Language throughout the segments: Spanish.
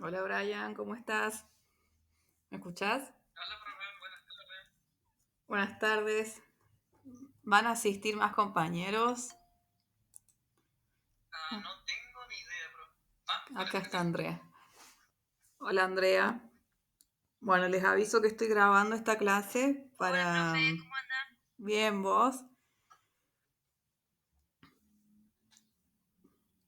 Hola Brian, ¿cómo estás? ¿Me escuchás? Buenas tardes. ¿Van a asistir más compañeros? Acá está Andrea. Hola Andrea. Bueno, les aviso que estoy grabando esta clase para... Hola, profe, ¿cómo anda? Bien, vos.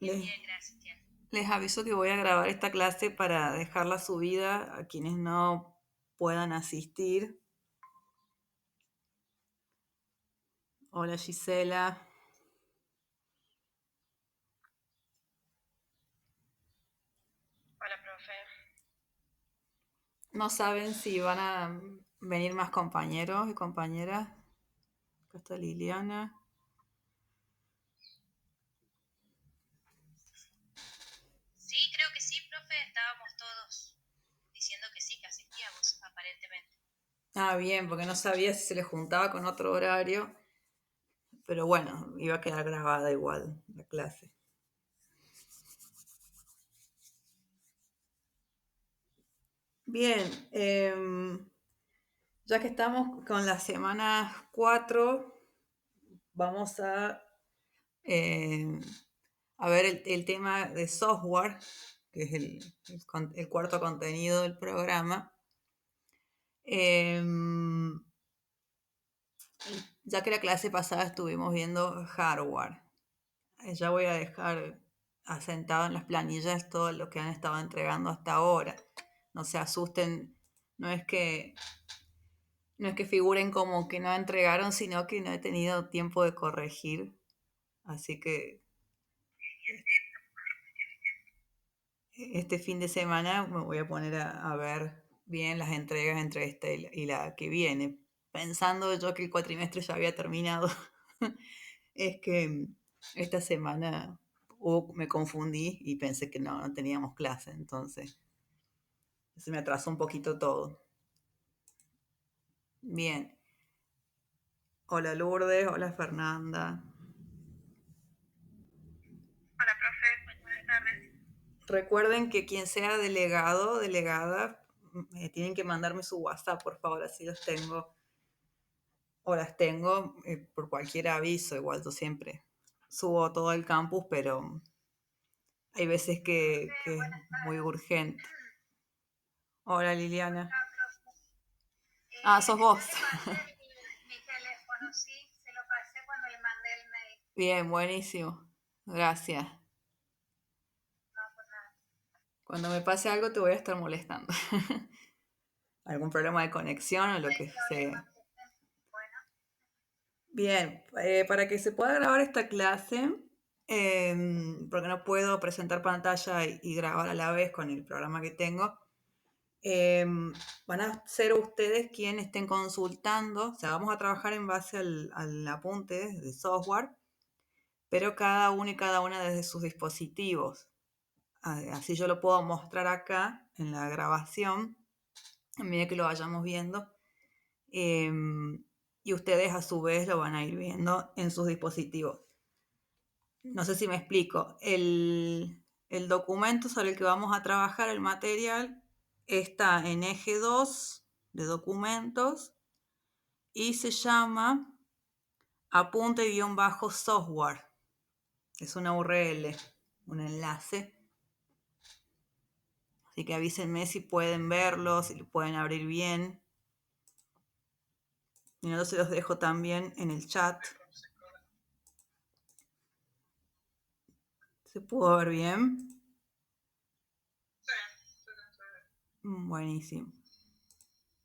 Bien, Les, bien, gracias. les aviso que voy a grabar esta clase para dejarla subida a quienes no puedan asistir. Hola Gisela. Hola, profe. No saben si van a venir más compañeros y compañeras. Acá está Liliana. Sí, creo que sí, profe. Estábamos todos diciendo que sí, que asistíamos, aparentemente. Ah, bien, porque no sabía si se les juntaba con otro horario, pero bueno, iba a quedar grabada igual la clase. Bien, ya que estamos con la semana 4, vamos eh, a ver el tema de software, que es el cuarto contenido del programa. Em, ya que la clase pasada estuvimos viendo hardware. Ya voy a dejar asentado en las planillas todo lo que han estado entregando hasta ahora. No se asusten, no es que, no es que figuren como que no entregaron, sino que no he tenido tiempo de corregir. Así que este fin de semana me voy a poner a ver bien las entregas entre esta y la que viene. Pensando yo que el cuatrimestre ya había terminado, es que esta semana me confundí y pensé que no teníamos clase, entonces se me atrasó un poquito todo. Bien. Hola Lourdes, hola Fernanda. Hola, profe. Buenas tardes. Recuerden que quien sea delegado, delegada, tienen que mandarme su WhatsApp, por favor, así los tengo o las tengo por cualquier aviso. Igual yo siempre subo todo el campus, pero hay veces Profe, que es buenas muy tardes. urgente. Hola ¿Cómo Liliana. está, profe? Ah, sos Ya vos. le pasé mi teléfono, sí. Se lo pasé cuando le mandé el mail. Bien, buenísimo. Gracias. No, por nada. Cuando me pase algo te voy a estar molestando. Algún problema de conexión o No lo hay que problema, sea. profe. Bueno, Bien, para que se pueda grabar esta clase, porque no puedo presentar pantalla y grabar a la vez con el programa que tengo, van a ser ustedes quienes estén consultando, o sea, vamos a trabajar en base al apunte de software, pero cada uno y cada una desde sus dispositivos. Así yo lo puedo mostrar acá en la grabación, a medida que lo vayamos viendo. Y ustedes a su vez lo van a ir viendo en sus dispositivos. No sé si me explico. El documento sobre el que vamos a trabajar, el material, está en eje 2 de documentos y se llama apunte-software. Es una URL, un enlace. Así que avísenme si pueden verlo, si lo pueden abrir bien. Y no se los dejo también en el chat. ¿Se pudo ver bien? Buenísimo.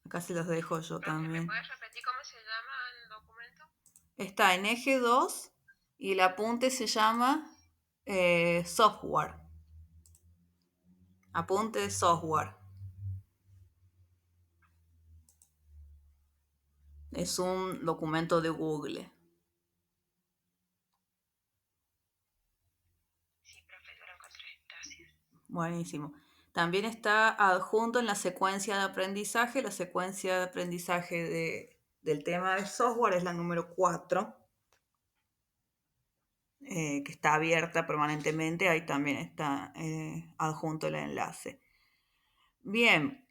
Acá se los dejo yo profe, ¿me también. puedes repetir cómo se llama el documento? Está en eje 2 y el apunte se llama software. Apunte de software. Es un documento de Google. Sí, profe, yo lo encontré. Gracias. Buenísimo. También está adjunto en la secuencia de aprendizaje. La secuencia de aprendizaje del tema de software es la número 4, que está abierta permanentemente. Ahí también está adjunto el enlace. Bien,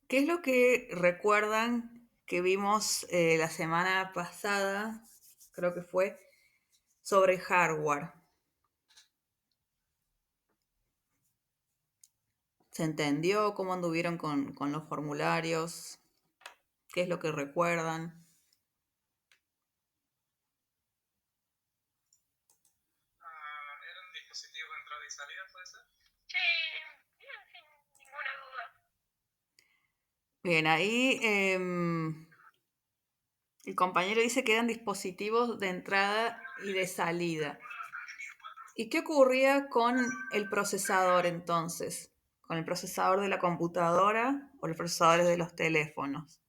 ¿qué es lo que recuerdan que vimos la semana pasada? Creo que fue sobre hardware. ¿Se entendió cómo anduvieron con los formularios? ¿Qué es lo que recuerdan? ¿Eran dispositivos de entrada y salida, puede ser? Sí, sin ninguna duda. Bien, ahí el compañero dice que eran dispositivos de entrada y de salida. ¿Y qué ocurría con el procesador entonces? ¿Con el procesador de la computadora o los procesadores de los teléfonos?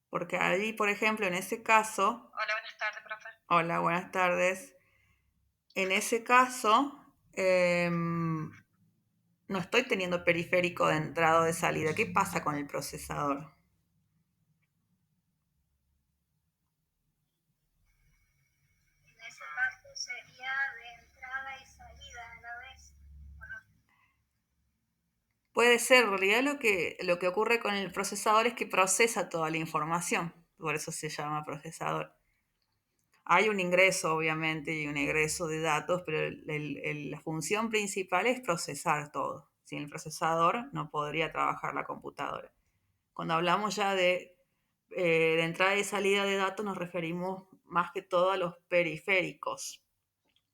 Porque ahí, por ejemplo, en ese caso, Hola, buenas tardes, profe. hola, buenas tardes. En ese caso, no estoy teniendo periférico de entrada o de salida. ¿Qué pasa con el procesador? En ese caso sería de entrada y salida a la vez. Bueno, Puede ser, en realidad lo que ocurre con el procesador es que procesa toda la información, por eso se llama procesador. Hay un ingreso, obviamente, y un egreso de datos, pero la función principal es procesar todo. Sin el procesador no podría trabajar la computadora. Cuando hablamos ya de entrada y salida de datos, nos referimos más que todo a los periféricos,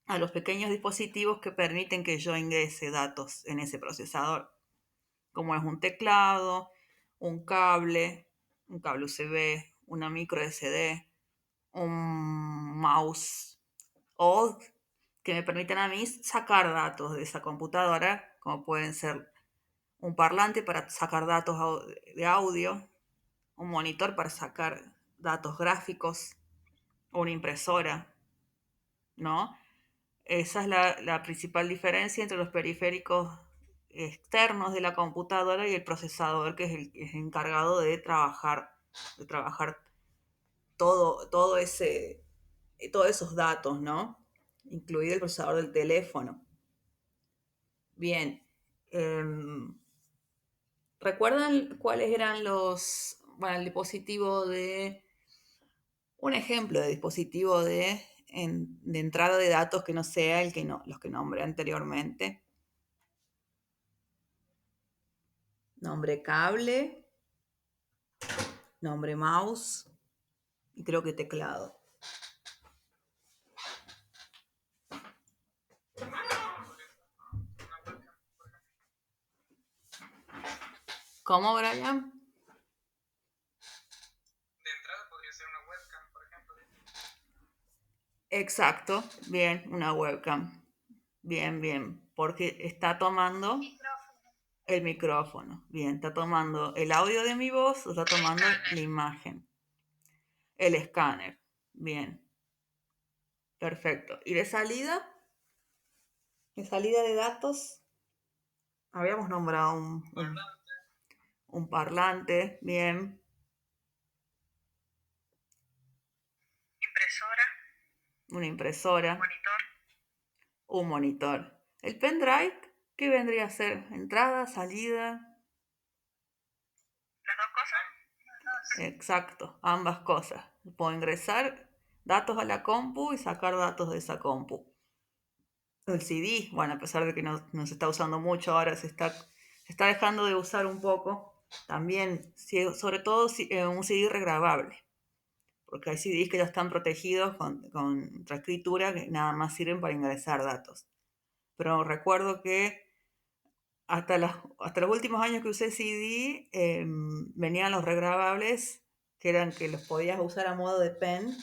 a los pequeños dispositivos que permiten que yo ingrese datos en ese procesador, como es un teclado, un cable USB, una micro SD, un mouse, o que me permitan a mí sacar datos de esa computadora, como pueden ser un parlante para sacar datos de audio, un monitor para sacar datos gráficos, o una impresora, ¿no? Esa es la principal diferencia entre los periféricos externos de la computadora y el procesador, que es encargado de trabajar todo todos esos datos, ¿no? Incluido el procesador del teléfono. Bien. ¿Recuerdan cuáles eran bueno, el dispositivo un ejemplo de dispositivo de entrada de datos que no sea los que nombré anteriormente? Nombre cable, nombre mouse y creo que teclado. ¿Cómo, Brian? de entrada podría ser una webcam, por ejemplo. Exacto, bien, una webcam. Bien, bien, porque está tomando Micrófono. el micrófono. Bien, está tomando el audio de mi voz, está tomando la imagen. El escáner. Bien, perfecto. ¿Y de salida? De salida de datos, habíamos nombrado un parlante, bien, Impresora. una impresora, Monitor. un monitor. El pendrive, ¿qué vendría a ser? Entrada, salida, ¿Las dos cosas? Las dos. exacto, ambas cosas. Puedo ingresar datos a la compu y sacar datos de esa compu. El CD, bueno, a pesar de que no se está usando mucho ahora, se está dejando de usar un poco. También, sobre todo un CD regrabable, porque hay CDs que ya están protegidos con reescritura que nada más sirven para ingresar datos. Pero recuerdo que hasta los últimos años que usé CD, venían los regrabables, que eran que los podías usar a modo de pen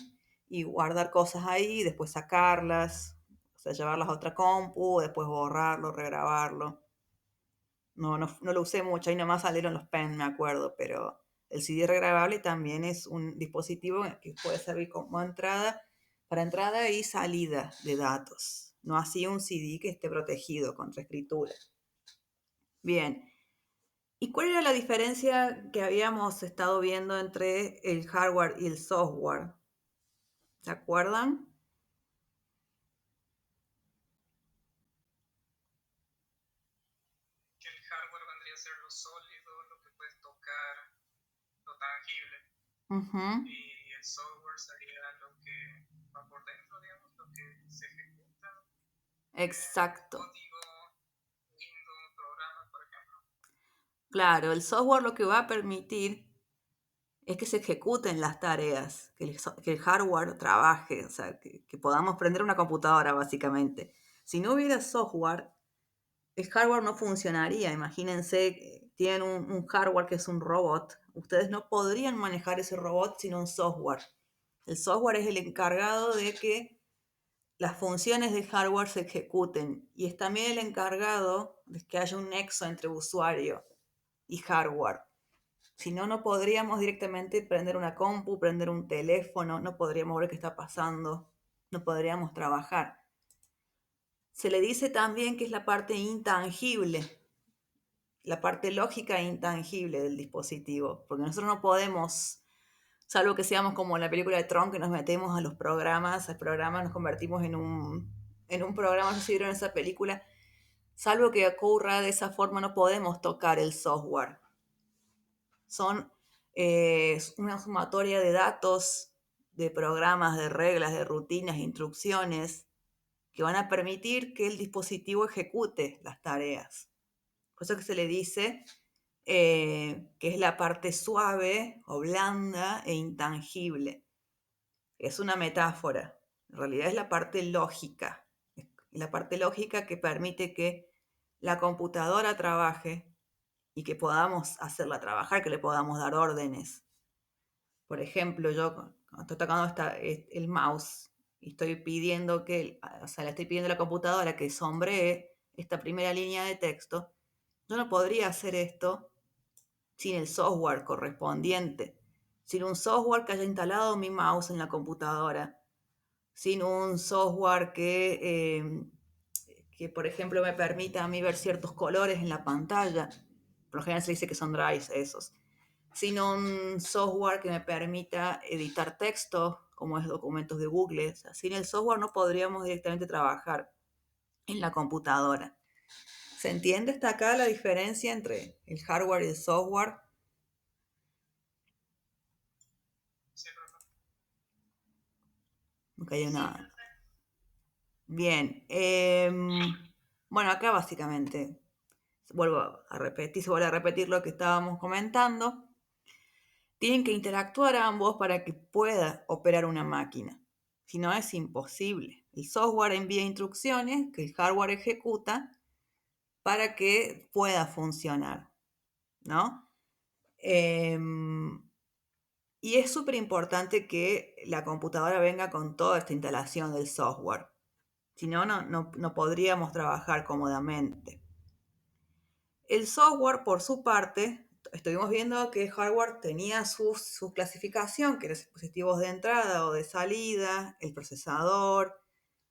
y guardar cosas ahí, y después sacarlas, o sea, llevarlas a otra compu, después borrarlo, regrabarlo. No lo usé mucho, ahí nomás salieron los pen, me acuerdo, pero el CD regrabable también es un dispositivo que puede servir como para entrada y salida de datos. No así un CD que esté protegido contra escritura. Bien. ¿Y cuál era la diferencia que habíamos estado viendo entre el hardware y el software? ¿Se acuerdan? Ujú. y el software sería lo que va por dentro, digamos, lo que se ejecuta, Exacto. código, Windows, programas, por ejemplo. Claro, el software lo que va a permitir es que se ejecuten las tareas, que el hardware trabaje, o sea, que podamos prender una computadora básicamente. Si no hubiera software, el hardware no funcionaría. Imagínense, tienen un hardware que es un robot. Ustedes no podrían manejar ese robot sin un software. El software es el encargado de que las funciones del hardware se ejecuten y es también el encargado de que haya un nexo entre usuario y hardware. Si no, no podríamos directamente prender una compu, prender un teléfono, no podríamos ver qué está pasando, no podríamos trabajar. Se le dice también que es la parte intangible, la parte lógica e intangible del dispositivo, porque nosotros no podemos, salvo que seamos como en la película de Tron, que nos metemos a los programas, al programa nos convertimos en un programa, no sé si vieron esa película, salvo que ocurra de esa forma, no podemos tocar el software. Son una sumatoria de datos, de programas, de reglas, de rutinas, instrucciones, que van a permitir que el dispositivo ejecute las tareas. Por eso que se le dice que es la parte suave o blanda e intangible. Es una metáfora. En realidad es la parte lógica. La parte lógica que permite que la computadora trabaje y que podamos hacerla trabajar, que le podamos dar órdenes. Por ejemplo, yo cuando estoy tocando el mouse y estoy pidiendo o sea, le estoy pidiendo a la computadora que sombree esta primera línea de texto, yo no podría hacer esto sin el software correspondiente, sin un software que haya instalado mi mouse en la computadora, sin un software que por ejemplo, me permita a mí ver ciertos colores en la pantalla. Por lo general se dice que son drives esos. Sin un software que me permita editar textos, como es documentos de Google. O sea, sin el software no podríamos directamente trabajar en la computadora. ¿Se entiende hasta acá la diferencia entre el hardware y el software? Sí, profe. No cayó Sí, nada. profe. Bien. Bueno, acá básicamente se vuelve a repetir lo que estábamos comentando. Tienen que interactuar ambos para que pueda operar una máquina. Si no, es imposible. El software envía instrucciones que el hardware ejecuta para que pueda funcionar, ¿no? Y es súper importante que la computadora venga con toda esta instalación del software. Si no, no podríamos trabajar cómodamente. El software, por su parte, estuvimos viendo que el hardware tenía su clasificación, que eran los dispositivos de entrada o de salida, el procesador,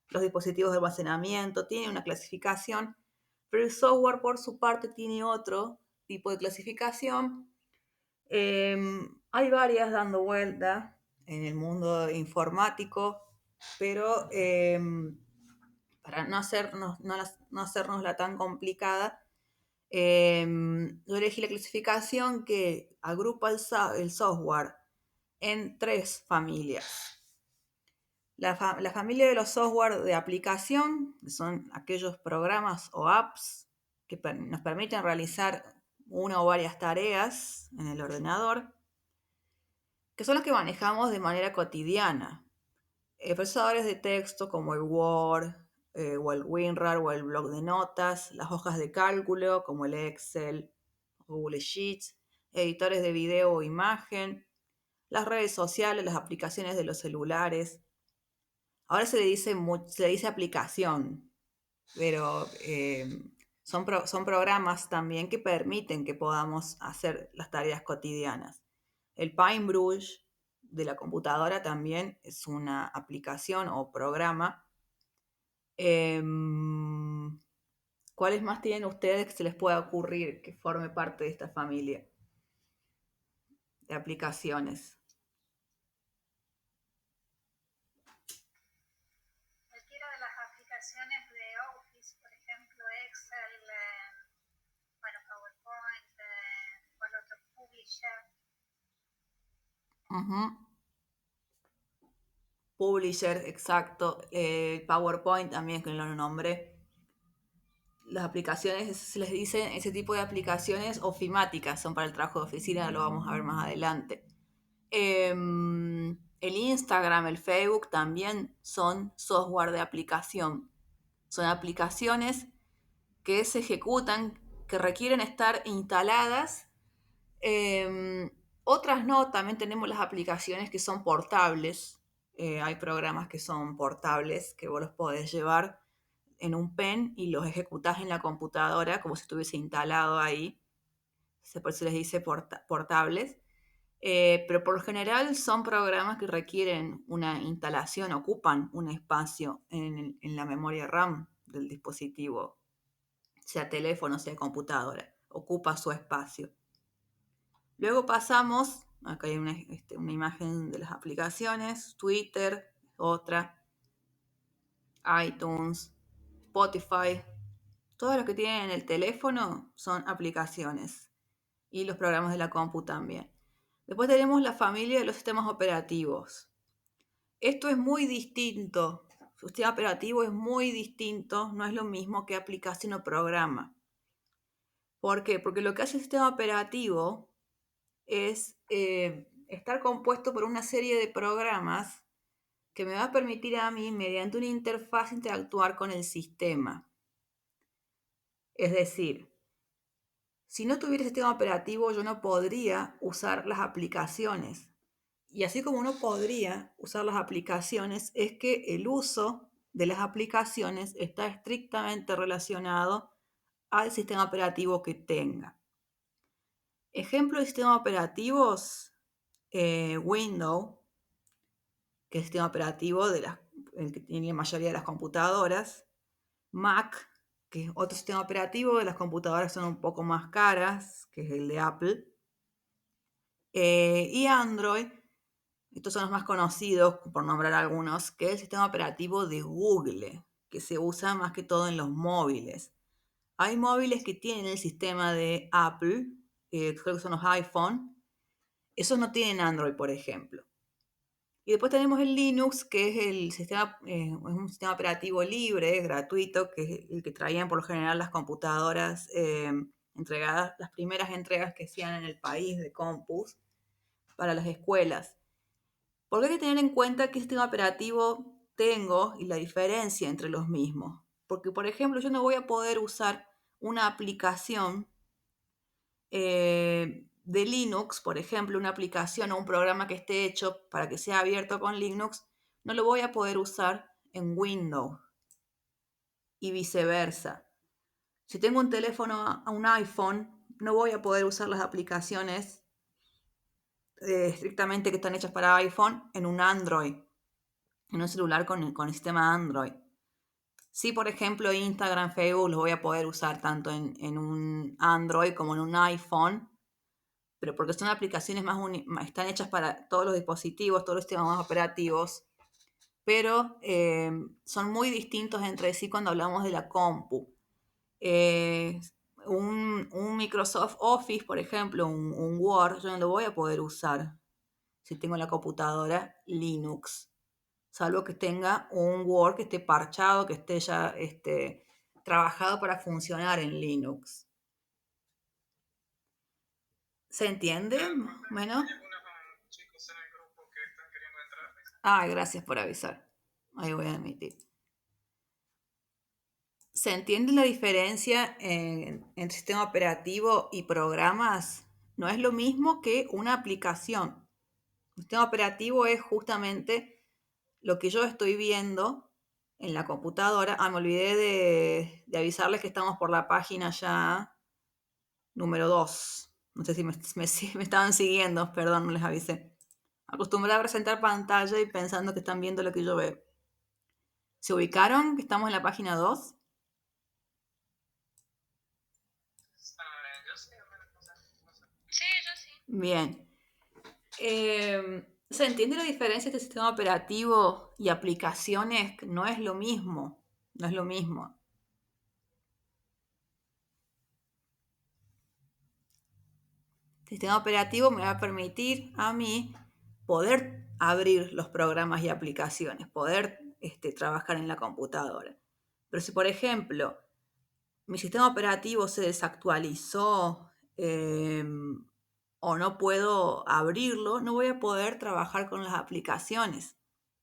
los dispositivos de almacenamiento, tiene una clasificación, pero el software, por su parte, tiene otro tipo de clasificación. Hay varias dando vuelta en el mundo informático, pero para no hacernos tan complicada, yo elegí la clasificación que agrupa el software en tres familias. La familia de los software de aplicación, que son aquellos programas o apps que nos permiten realizar una o varias tareas en el ordenador, que son los que manejamos de manera cotidiana. Procesadores de texto como el Word, o el WinRAR o el bloc de notas, las hojas de cálculo como el Excel, Google Sheets, editores de video o imagen, las redes sociales, las aplicaciones de los celulares. Ahora se le dice aplicación, pero son programas también que permiten que podamos hacer las tareas cotidianas. El PineBrush de la computadora también es una aplicación o programa. Em, ¿Cuáles más tienen ustedes que se les pueda ocurrir que forme parte de esta familia de aplicaciones? Cualquiera de las aplicaciones de Office, por ejemplo, Excel, bueno, PowerPoint, cuál otro, Publisher. Ujú. Publisher, exacto. PowerPoint también, que lo nombré. Las aplicaciones, se les dice ese tipo de aplicaciones ofimáticas, son para el trabajo de oficina, lo vamos a ver más adelante. El Instagram, el Facebook también son software de aplicación. Son aplicaciones que se ejecutan, que requieren estar instaladas. Otras no, también tenemos las aplicaciones que son portables. Hay programas que son portables, que vos los podés llevar en un pen y los ejecutás en la computadora como si estuviese instalado ahí. Por eso les dice portables. Pero por lo general son programas que requieren una instalación, ocupan un espacio en la memoria RAM del dispositivo, sea teléfono, sea computadora, ocupa su espacio. Luego pasamos, acá hay una imagen de las aplicaciones, Twitter, otra, iTunes, Spotify, todo lo que tienen en el teléfono son aplicaciones y los programas de la compu también. Después tenemos la familia de los sistemas operativos. Esto es muy distinto. Su sistema operativo es muy distinto, no es lo mismo que aplicación o programa. ¿Por qué? Porque lo que hace el sistema operativo es estar compuesto por una serie de programas que me va a permitir a mí, mediante una interfaz, interactuar con el sistema. Es decir, si no tuviera sistema operativo, yo no podría usar las aplicaciones. Y así como no podría usar las aplicaciones, es que el uso de las aplicaciones está estrictamente relacionado al sistema operativo que tenga. Ejemplo de sistemas operativos, Windows, que es el sistema operativo el que tiene la mayoría de las computadoras. Mac, que es otro sistema operativo, las computadoras son un poco más caras, que es el de Apple. Y Android, estos son los más conocidos, por nombrar algunos, que es el sistema operativo de Google, que se usa más que todo en los móviles. Hay móviles que tienen el sistema de Apple, creo que son los iPhone. Esos no tienen Android, por ejemplo. Y después tenemos el Linux, que es es un sistema operativo libre, gratuito, que es el que traían por lo general las computadoras entregadas, las primeras entregas que hacían en el país de compus para las escuelas. Porque hay que tener en cuenta qué sistema operativo tengo y la diferencia entre los mismos. Porque, por ejemplo, yo no voy a poder usar una aplicación de Linux, por ejemplo, una aplicación o un programa que esté hecho para que sea abierto con Linux, no lo voy a poder usar en Windows y viceversa. Si tengo un teléfono, un iPhone, no voy a poder usar las aplicaciones estrictamente que están hechas para iPhone en un Android, en un celular con el sistema Android. Sí, por ejemplo, Instagram, Facebook los voy a poder usar tanto en un Android como en un iPhone, pero porque son aplicaciones están hechas para todos los dispositivos, todos los sistemas operativos, pero son muy distintos entre sí cuando hablamos de la compu. Eh, un Microsoft Office, por ejemplo, un Word, yo no lo voy a poder usar si tengo la computadora Linux, salvo que tenga un Word que esté parchado, que esté ya trabajado para funcionar en Linux. ¿Se entiende? Bueno. Gracias por avisar. Ahí voy a admitir. ¿Se entiende la diferencia entre sistema operativo y programas? No es lo mismo que una aplicación. El sistema operativo es justamente lo que yo estoy viendo en la computadora. Me olvidé de avisarles que estamos por la página ya número 2. No sé si me estaban siguiendo, perdón, no les avisé. Acostumbré a presentar pantalla y pensando que están viendo lo que yo veo. ¿Se ubicaron? Que estamos en la página 2. Sí, yo sí. Bien. ¿Se entiende la diferencia entre sistema operativo y aplicaciones? No es lo mismo. No es lo mismo. El sistema operativo me va a permitir a mí poder abrir los programas y aplicaciones, poder trabajar en la computadora. Pero si, por ejemplo, mi sistema operativo se desactualizó o no puedo abrirlo, no voy a poder trabajar con las aplicaciones.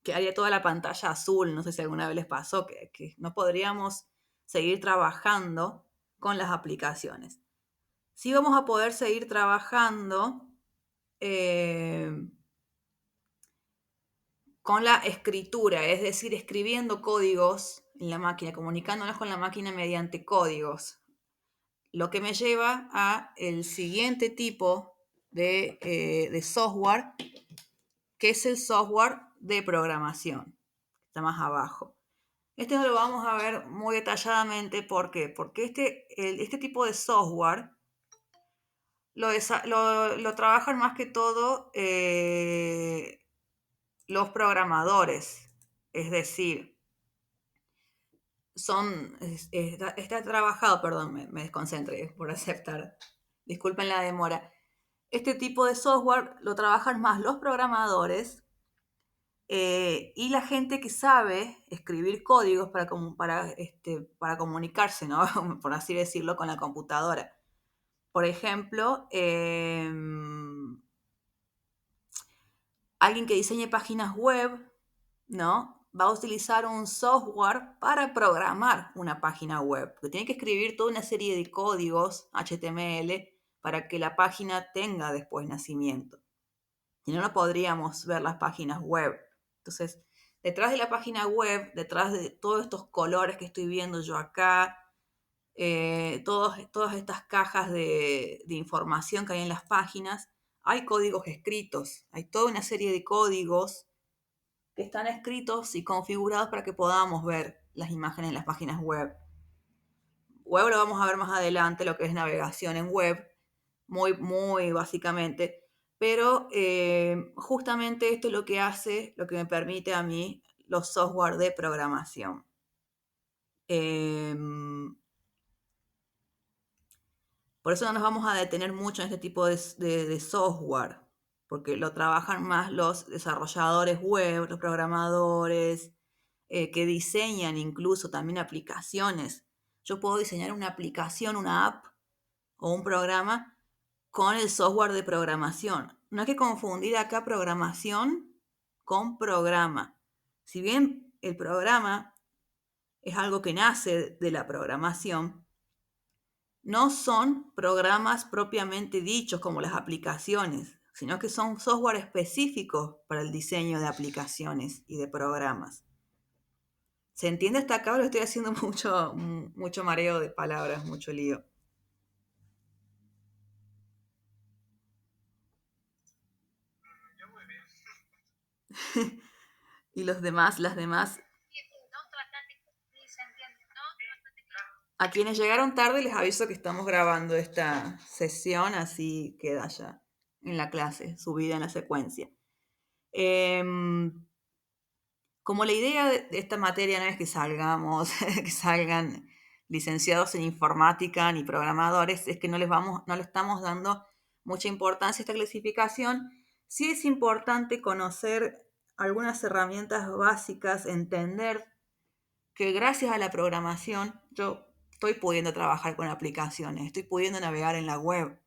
Quedaría toda la pantalla azul, no sé si alguna vez les pasó, que no podríamos seguir trabajando con las aplicaciones. Sí vamos a poder seguir trabajando con la escritura, es decir, escribiendo códigos en la máquina, comunicándonos con la máquina mediante códigos. Lo que me lleva a el siguiente tipo de software, que es el software de programación. Está más abajo. Este lo vamos a ver muy detalladamente. ¿Por qué? Porque este tipo de software lo trabajan más que todo los programadores. Es decir, está trabajado, perdón, me desconcentré por aceptar. Disculpen la demora. Este tipo de software lo trabajan más los programadores y la gente que sabe escribir códigos para comunicarse, ¿no? Por así decirlo, con la computadora. Por ejemplo, alguien que diseñe páginas web, ¿no? Va a utilizar un software para programar una página web, porque tiene que escribir toda una serie de códigos HTML para que la página tenga después nacimiento. Si no, no podríamos ver las páginas web. Entonces, detrás de la página web, detrás de todos estos colores que estoy viendo yo acá, todas estas cajas de información que hay en las páginas, hay códigos escritos, hay toda una serie de códigos que están escritos y configurados para que podamos ver las imágenes en las páginas web. Web lo vamos a ver más adelante, lo que es navegación en web, muy básicamente. Pero justamente esto es lo que hace, lo que me permite a mí los software de programación. Por eso no nos vamos a detener mucho en este tipo de software, porque lo trabajan más los desarrolladores web, los programadores, que diseñan incluso también aplicaciones. Yo puedo diseñar una aplicación, una app o un programa con el software de programación. No hay que confundir acá programación con programa. Si bien el programa es algo que nace de la programación, no son programas propiamente dichos como las aplicaciones, sino que son software específicos para el diseño de aplicaciones y de programas. ¿Se entiende hasta acá o lo estoy haciendo mucho mareo de palabras, mucho lío? Yo muy bien. Y los demás, las demás, Sí, no, bastante, sí, se entiende, ¿no? Bastante claro. a quienes llegaron tarde les aviso que estamos grabando esta sesión, así queda ya en la clase, subida en la secuencia. Como la idea de esta materia no es que que salgan licenciados en informática ni programadores, es que no le estamos dando mucha importancia a esta clasificación. Sí es importante conocer algunas herramientas básicas, entender que gracias a la programación yo estoy pudiendo trabajar con aplicaciones, estoy pudiendo navegar en la web,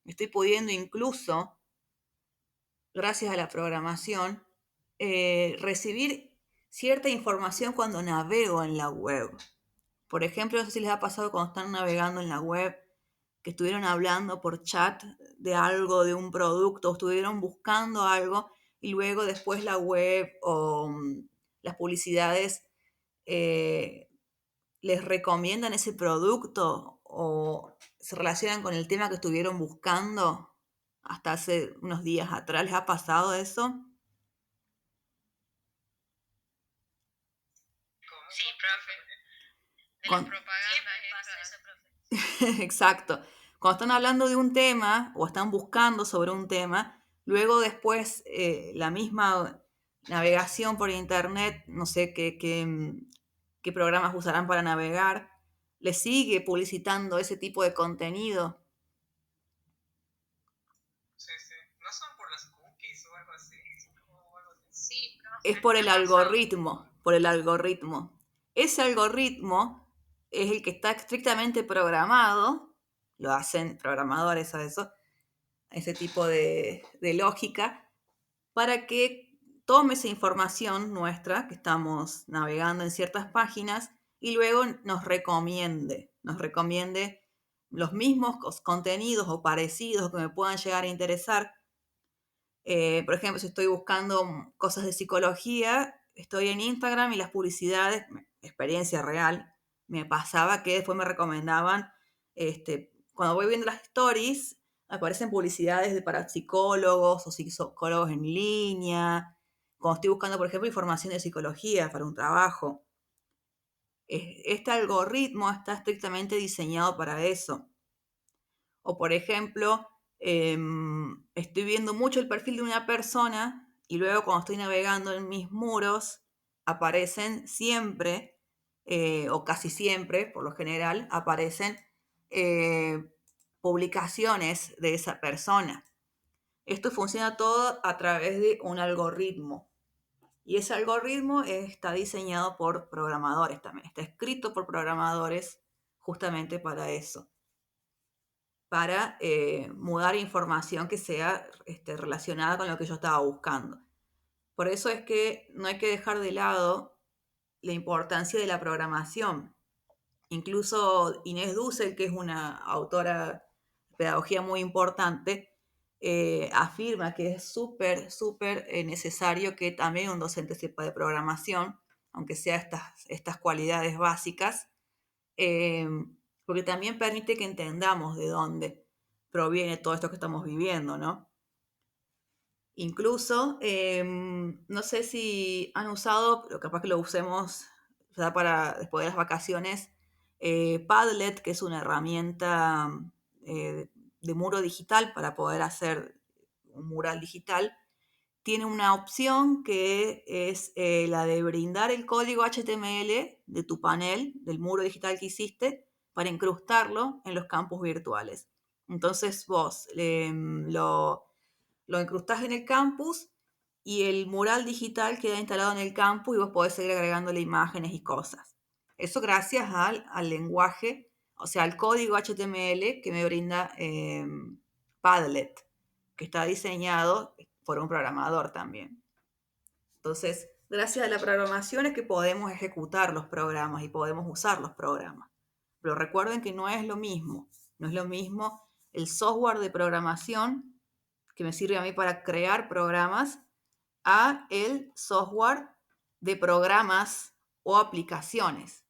estoy pudiendo incluso, gracias a la programación, recibir cierta información cuando navego en la web. Por ejemplo, no sé si les ha pasado cuando están navegando en la web, que estuvieron hablando por chat de algo, de un producto, o estuvieron buscando algo y luego después la web o las publicidades eh, les recomiendan ese producto o se relacionan con el tema que estuvieron buscando hasta hace unos días atrás. ¿Les ha pasado eso? Sí, profe. De las Con... propagandas pasa eso, profe. Exacto. Cuando están hablando de un tema o están buscando sobre un tema, luego después la misma navegación por internet, no sé qué programas usarán para navegar, les sigue publicitando ese tipo de contenido. Sí, sí. ¿No son por las cookies o algo así? Es por ¿Qué el pasó? algoritmo, por el algoritmo. Ese algoritmo es el que está estrictamente programado, lo hacen programadores a eso, ese tipo de lógica, para que tome esa información nuestra, que estamos navegando en ciertas páginas, y luego nos recomiende los mismos contenidos o parecidos que me puedan llegar a interesar. Por ejemplo, si estoy buscando cosas de psicología, estoy en Instagram y las publicidades, experiencia real, me pasaba que después me recomendaban, cuando voy viendo las stories, aparecen publicidades de para psicólogos o psicólogos en línea. Cuando estoy buscando, por ejemplo, información de psicología para un trabajo. Este algoritmo está estrictamente diseñado para eso. O por ejemplo, estoy viendo mucho el perfil de una persona y luego cuando estoy navegando en mis muros, aparecen siempre, o casi siempre, por lo general, aparecen eh, publicaciones de esa persona. Esto funciona todo a través de un algoritmo. Y ese algoritmo está diseñado por programadores también. Está escrito por programadores justamente para eso, para mudar información que sea relacionada con lo que yo estaba buscando. Por eso es que no hay que dejar de lado la importancia de la programación. Incluso Inés Dussel, que es una autora de pedagogía muy importante, afirma que es súper necesario que también un docente sepa de programación, aunque sea estas cualidades básicas, eh, porque también permite que entendamos de dónde proviene todo esto que estamos viviendo, ¿no? Incluso, no sé si han usado, pero capaz que lo usemos ya para después de las vacaciones, Padlet, que es una herramienta de muro digital para poder hacer un mural digital, tiene una opción que es la de brindar el código HTML de tu panel, del muro digital que hiciste, para incrustarlo en los campus virtuales. Entonces vos lo incrustás en el campus y el mural digital queda instalado en el campus y vos podés seguir agregándole imágenes y cosas. Eso gracias al lenguaje, o sea, al código HTML que me brinda Padlet, que está diseñado por un programador también. Entonces, gracias a la programación es que podemos ejecutar los programas y podemos usar los programas. Pero recuerden que no es lo mismo. No es lo mismo el software de programación que me sirve a mí para crear programas a el software de programas o aplicaciones.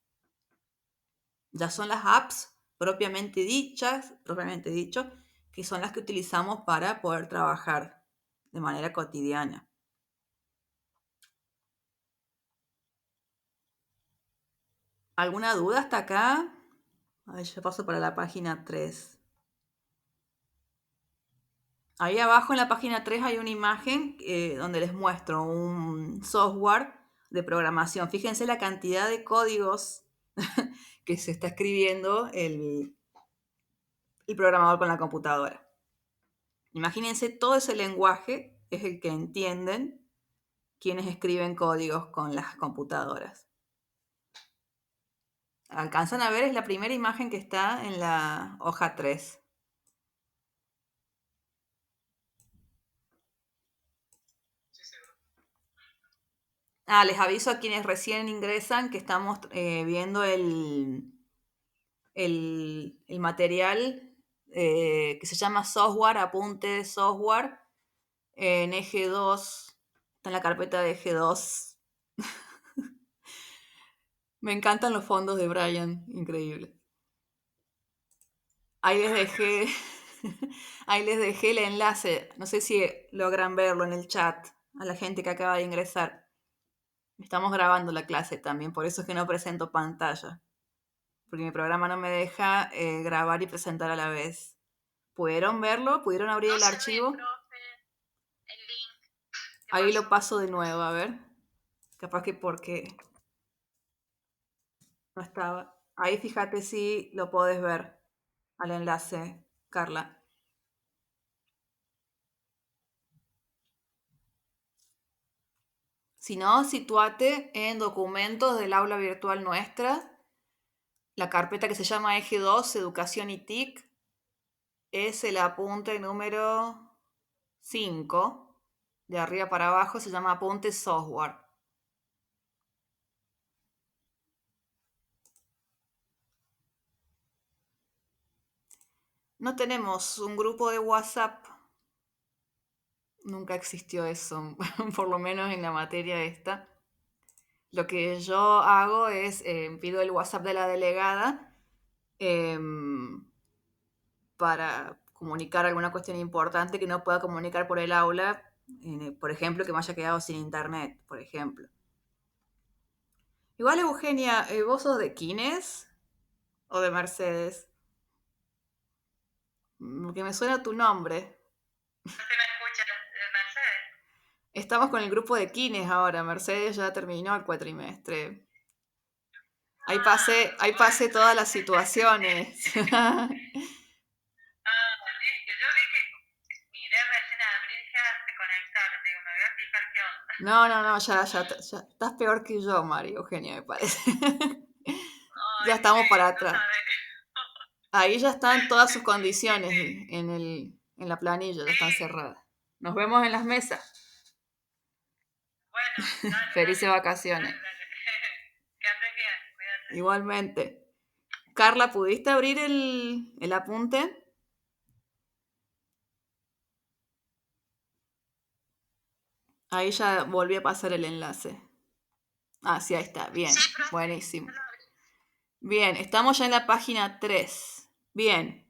Ya son las apps propiamente dicho, que son las que utilizamos para poder trabajar de manera cotidiana. ¿Alguna duda hasta acá? A ver, yo paso para la página 3. Ahí abajo en la página 3 hay una imagen donde les muestro un software de programación. Fíjense la cantidad de códigos que se está escribiendo el programador con la computadora. Imagínense todo ese lenguaje es el que entienden quienes escriben códigos con las computadoras. ¿Alcanzan a ver? Es la primera imagen que está en la hoja 3. Les aviso a quienes recién ingresan que estamos viendo el material que se llama software, apunte de software, en eje 2, está en la carpeta de eje 2. Me encantan los fondos de Brian, increíble. Ahí les dejé, ahí les dejé el enlace, no sé si logran verlo en el chat, a la gente que acaba de ingresar. Estamos grabando la clase también, por eso es que no presento pantalla, porque mi programa no me deja grabar y presentar a la vez. ¿Pudieron verlo? ¿Pudieron abrir No el se ve, archivo? profe, el link. ¿Qué Ahí lo pasó? paso de nuevo, a ver. Capaz que porque no estaba. Ahí fíjate si lo podés ver al enlace, Carla. Si no, situate en documentos del aula virtual nuestra, la carpeta que se llama Eje 2, Educación y TIC, es el apunte número 5, de arriba para abajo se llama apunte software. No tenemos un grupo de WhatsApp, nunca existió eso, por lo menos en la materia esta. Lo que yo hago es, pido el WhatsApp de la delegada para comunicar alguna cuestión importante que no pueda comunicar por el aula, por ejemplo, que me haya quedado sin internet, por ejemplo. Igual, Eugenia, ¿vos sos de Kines o de Mercedes? Que me suena tu nombre. No se me escucha, Mercedes. Estamos con el grupo de Kines ahora. Mercedes ya terminó el cuatrimestre. Ahí pasé todas las situaciones. Sí, que yo vi que miré recién a abrir, ya se conectaron. Digo, me voy a fijar qué onda. No, ya estás peor que yo, María Eugenia, me parece. Ya Ay, estamos sí, para no atrás. sabes. Ahí ya están todas sus Sí, condiciones sí. en la planilla, ya Sí, están cerradas. Nos vemos en las mesas. bueno, dale, Felices dale. vacaciones. Dale, dale. Que andes bien, cuídate. Igualmente. Carla, ¿pudiste abrir el apunte? Ahí ya volví a pasar el enlace. Ah, sí, ahí está. Bien, Sí, profe, buenísimo. ya lo abrí. Bien, estamos ya en la página 3. Bien.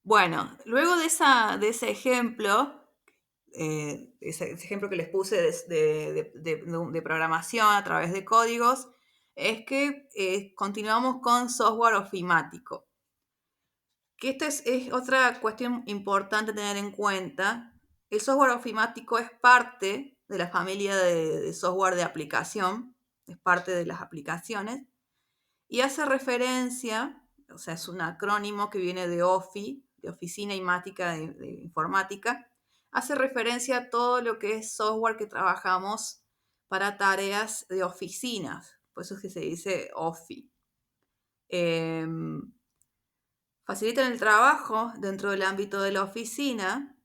Bueno, luego de ese ejemplo, ese ejemplo que les puse de programación a través de códigos, es que continuamos con software ofimático. Que esta es otra cuestión importante tener en cuenta. El software ofimático es parte de la familia de software de aplicación, es parte de las aplicaciones, y hace referencia, o sea, es un acrónimo que viene de OFI, de Oficina Imática de Informática, hace referencia a todo lo que es software que trabajamos para tareas de oficinas, por eso es que se dice OFI. Facilitan el trabajo dentro del ámbito de la oficina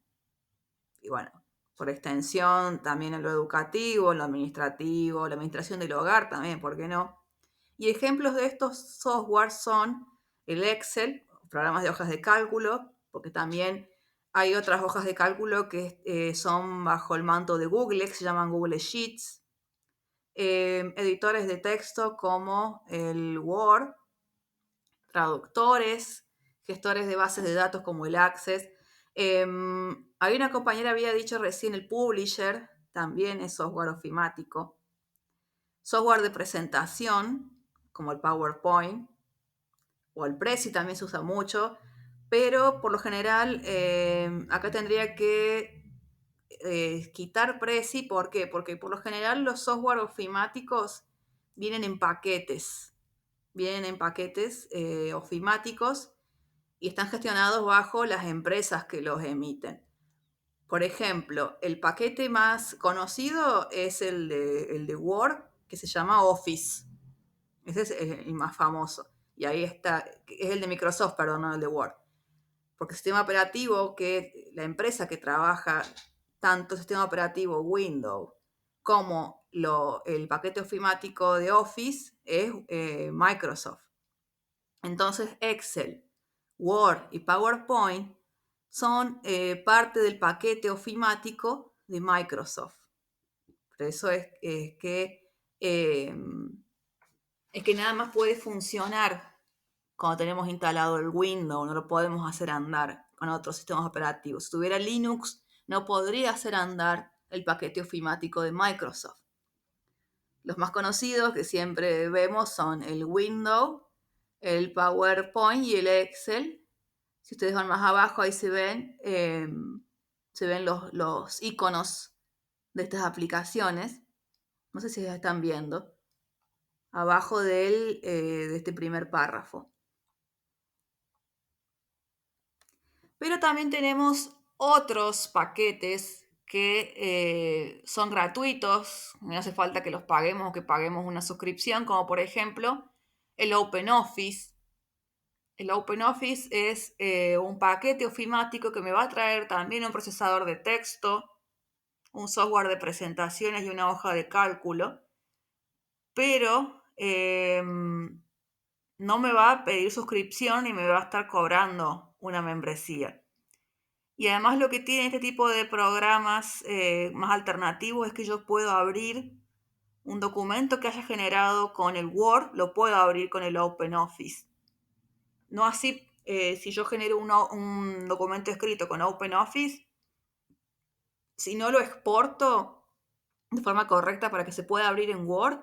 y bueno, por extensión también en lo educativo, en lo administrativo, la administración del hogar también, ¿por qué no? Y ejemplos de estos software son el Excel, programas de hojas de cálculo, porque también hay otras hojas de cálculo que son bajo el manto de Google, que se llaman Google Sheets, editores de texto como el Word, traductores, gestores de bases de datos como el Access. Hay una compañera había dicho recién el Publisher, también es software ofimático. Software de presentación, como el PowerPoint, o el Prezi también se usa mucho, pero por lo general acá tendría que quitar Prezi. ¿Por qué? Porque por lo general los software ofimáticos vienen en paquetes, ofimáticos y están gestionados bajo las empresas que los emiten. Por ejemplo, el paquete más conocido es el de Word, que se llama Office. Ese es el más famoso. Y ahí está, es el de Microsoft, perdón, no el de Word. Porque el sistema operativo que la empresa que trabaja tanto el sistema operativo Windows como el paquete ofimático de Office es Microsoft. Entonces Excel, Word y PowerPoint son parte del paquete ofimático de Microsoft. Por eso eh, es que nada más puede funcionar cuando tenemos instalado el Windows, no lo podemos hacer andar con otros sistemas operativos. Si tuviera Linux, no podría hacer andar el paquete ofimático de Microsoft. Los más conocidos que siempre vemos son el Windows, el PowerPoint y el Excel. Si ustedes van más abajo, ahí se ven los iconos de estas aplicaciones. No sé si ya están viendo. Abajo de este primer párrafo. Pero también tenemos otros paquetes que son gratuitos, no hace falta que los paguemos o que paguemos una suscripción, como por ejemplo el OpenOffice. El OpenOffice es un paquete ofimático que me va a traer también un procesador de texto, un software de presentaciones y una hoja de cálculo, pero no me va a pedir suscripción y me va a estar cobrando una membresía. Y además lo que tiene este tipo de programas más alternativos es que yo puedo abrir un documento que haya generado con el Word, lo puedo abrir con el OpenOffice. No así, si yo genero un documento escrito con OpenOffice, si no lo exporto de forma correcta para que se pueda abrir en Word,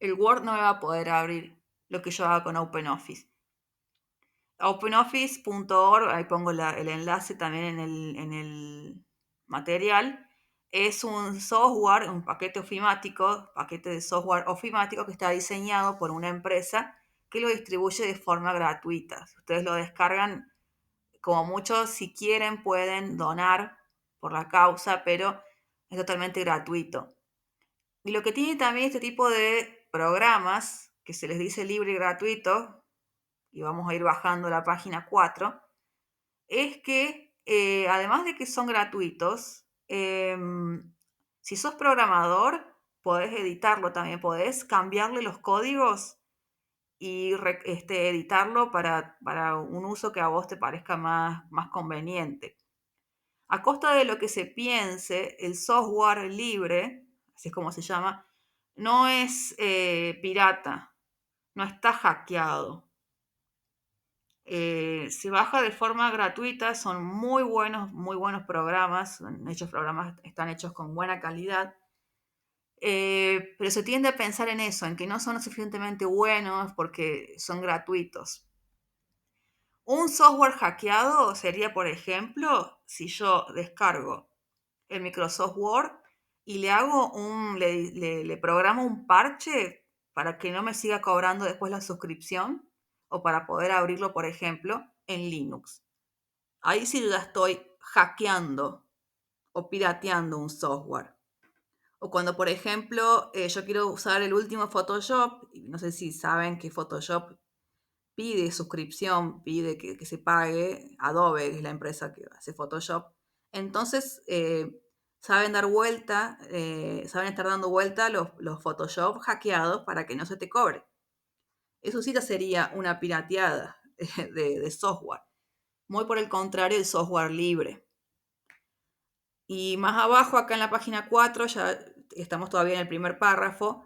el Word no me va a poder abrir lo que yo haga con OpenOffice. OpenOffice.org, ahí pongo el enlace también en el material, es un software, un paquete de software ofimático que está diseñado por una empresa que lo distribuye de forma gratuita. Si ustedes lo descargan, como muchos, si quieren, pueden donar por la causa, pero es totalmente gratuito. Y lo que tiene también este tipo de programas, que se les dice libre y gratuito, y vamos a ir bajando la página 4, es que además de que son gratuitos, si sos programador, podés editarlo también, podés cambiarle los códigos y editarlo para un uso que a vos te parezca más conveniente. A costa de lo que se piense, el software libre, así es como se llama, no es pirata, no está hackeado. Se baja de forma gratuita, son muy buenos programas, están hechos con buena calidad, pero se tiende a pensar en eso, en que no son lo suficientemente buenos porque son gratuitos. Un software hackeado sería, por ejemplo, si yo descargo el Microsoft Word y le programo un parche para que no me siga cobrando después la suscripción o para poder abrirlo, por ejemplo, en Linux. Ahí sí ya estoy hackeando o pirateando un software. O cuando, por ejemplo, yo quiero usar el último Photoshop, y no sé si saben que Photoshop pide suscripción, pide que se pague. Adobe es la empresa que hace Photoshop. Entonces, saben estar dando vuelta los Photoshop hackeados para que no se te cobre. Eso sí ya sería una pirateada de software. Muy por el contrario, el software libre. Y más abajo, acá en la página 4, ya estamos todavía en el primer párrafo,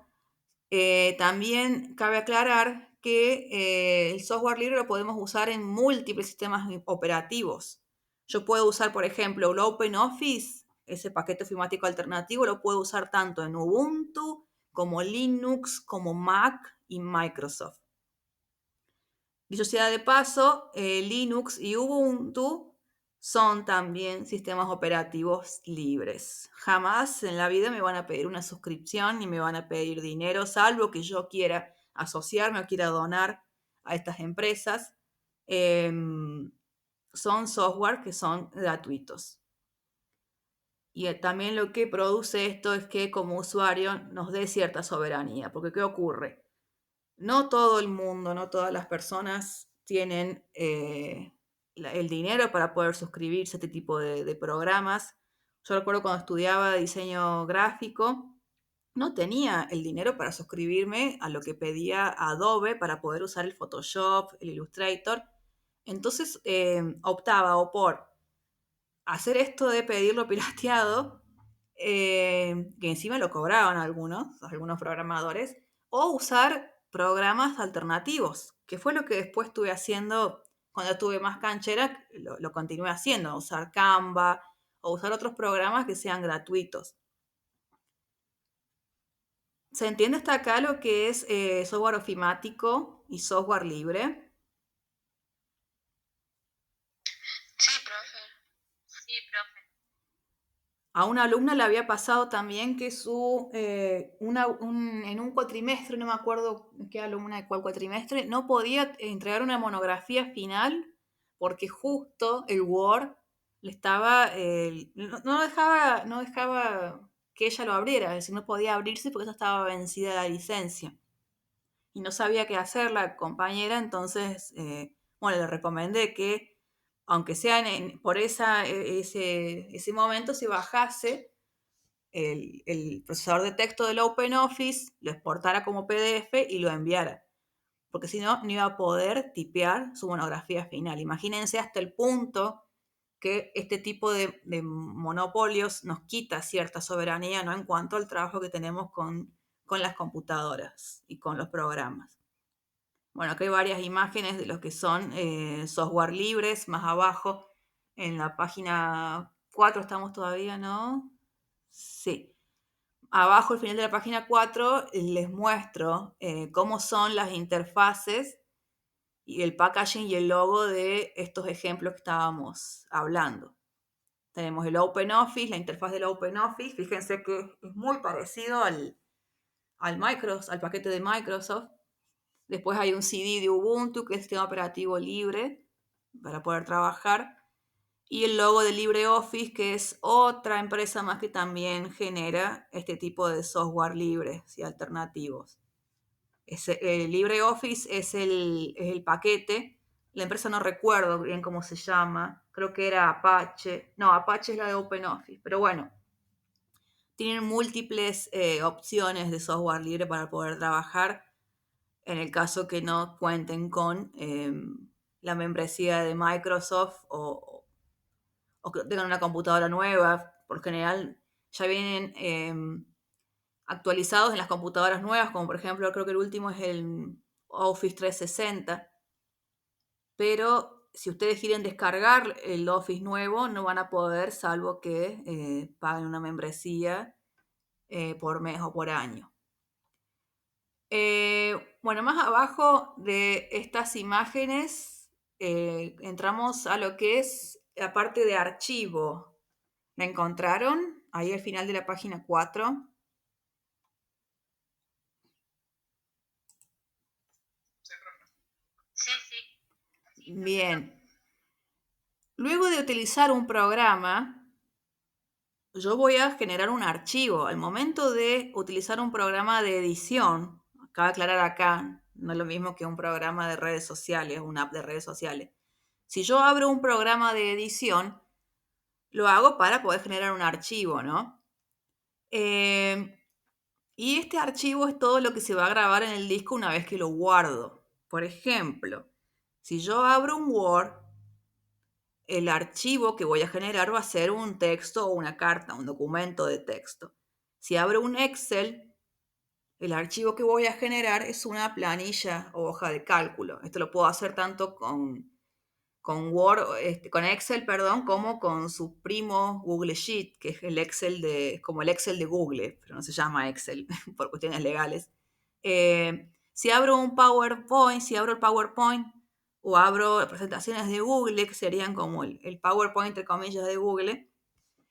también cabe aclarar que el software libre lo podemos usar en múltiples sistemas operativos. Yo puedo usar, por ejemplo, el OpenOffice, ese paquete ofimático alternativo, lo puedo usar tanto en Ubuntu como Linux, como Mac y Microsoft. Dicho sea de paso, Linux y Ubuntu son también sistemas operativos libres. Jamás en la vida me van a pedir una suscripción ni me van a pedir dinero, salvo que yo quiera asociarme o quiera donar a estas empresas. Son software que son gratuitos. Y también lo que produce esto es que como usuario nos dé cierta soberanía, porque ¿qué ocurre? No todo el mundo, no todas las personas tienen el dinero para poder suscribirse a este tipo de programas. Yo recuerdo cuando estudiaba diseño gráfico, no tenía el dinero para suscribirme a lo que pedía Adobe para poder usar el Photoshop, el Illustrator. Entonces optaba o por hacer esto de pedirlo pirateado, que encima lo cobraban algunos programadores, o usar programas alternativos, que fue lo que después estuve haciendo cuando tuve más canchera, lo continué haciendo, usar Canva o usar otros programas que sean gratuitos. ¿Se entiende hasta acá lo que es software ofimático y software libre? Sí, profe. Sí, profe. A una alumna le había pasado también que en un cuatrimestre, no me acuerdo qué alumna de cuál cuatrimestre, no podía entregar una monografía final porque justo el Word le estaba, no dejaba que ella lo abriera, es decir, no podía abrirse porque ya estaba vencida la licencia. Y no sabía qué hacer la compañera, entonces, bueno, le recomendé que, aunque sea por ese momento, se bajase el procesador de texto del OpenOffice, lo exportara como PDF y lo enviara, porque si no, no iba a poder tipear su monografía final. Imagínense hasta el punto que este tipo de monopolios nos quita cierta soberanía, ¿no? En cuanto al trabajo que tenemos con las computadoras y con los programas. Bueno, acá hay varias imágenes de lo que son software libres, más abajo, en la página 4 estamos todavía, ¿no? Sí. Abajo, al final de la página 4, les muestro cómo son las interfaces y el packaging y el logo de estos ejemplos que estábamos hablando. Tenemos el OpenOffice, la interfaz del OpenOffice. Fíjense que es muy parecido al paquete de Microsoft. Después hay un CD de Ubuntu, que es el sistema operativo libre para poder trabajar. Y el logo de LibreOffice, que es otra empresa más que también genera este tipo de software libres y alternativos. LibreOffice es el paquete. La empresa no recuerdo bien cómo se llama. Creo que era Apache. No, Apache es la de OpenOffice. Pero bueno, tienen múltiples opciones de software libre para poder trabajar en el caso que no cuenten con la membresía de Microsoft o que tengan una computadora nueva. Por general ya vienen actualizados en las computadoras nuevas, como por ejemplo creo que el último es el Office 360, pero si ustedes quieren descargar el Office nuevo no van a poder, salvo que paguen una membresía por mes o por año. Bueno, más abajo de estas imágenes entramos a lo que es la parte de archivo. ¿La encontraron? Ahí al final de la página 4. Sí, sí. Bien. Luego de utilizar un programa, yo voy a generar un archivo. Al momento de utilizar un programa de edición, acaba de aclarar acá, no es lo mismo que un programa de redes sociales, una app de redes sociales. Si yo abro un programa de edición, lo hago para poder generar un archivo, ¿no? Y este archivo es todo lo que se va a grabar en el disco una vez que lo guardo. Por ejemplo, si yo abro un Word, el archivo que voy a generar va a ser un texto o una carta, un documento de texto. Si abro un Excel, el archivo que voy a generar es una planilla o hoja de cálculo. Esto lo puedo hacer tanto con Word, con Excel, perdón, como con su primo Google Sheet, que es como el Excel de Google, pero no se llama Excel por cuestiones legales. Si abro el PowerPoint o abro presentaciones de Google, que serían como el PowerPoint, entre comillas, de Google,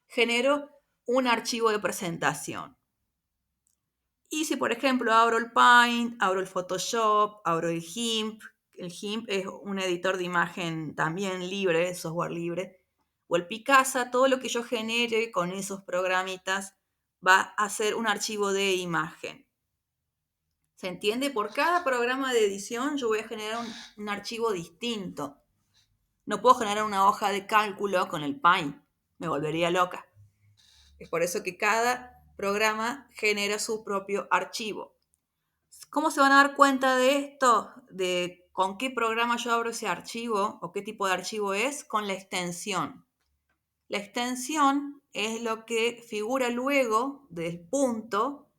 genero un archivo de presentación. Y si, por ejemplo, abro el Paint, abro el Photoshop, abro el GIMP es un editor de imagen también libre, software libre, o el Picasa, todo lo que yo genere con esos programitas va a ser un archivo de imagen. ¿Se entiende? Por cada programa de edición yo voy a generar un archivo distinto. No puedo generar una hoja de cálculo con el Paint, me volvería loca. Es por eso que cada programa genera su propio archivo. ¿Cómo se van a dar cuenta de esto? De con qué programa yo abro ese archivo o qué tipo de archivo es, con la extensión. La extensión es lo que figura luego del punto